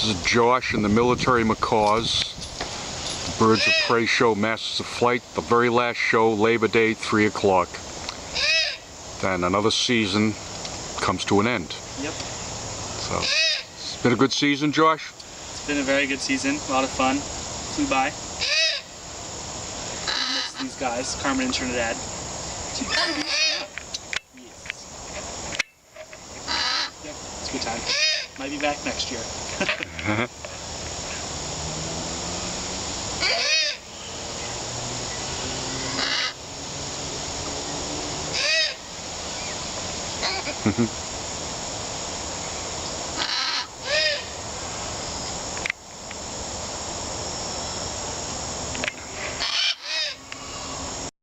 This is Josh and the military Macaws. The Birds of Prey show, Masters of Flight. The very last show, Labor Day, 3 o'clock. Then another season comes to an end. Yep. So, it's been a good season, Josh? It's been a very good season. A lot of fun. Flew by. Miss these guys, Carmen and Trinidad. Yes. Yep, it's a good time. Might be back next year. Mm-hmm.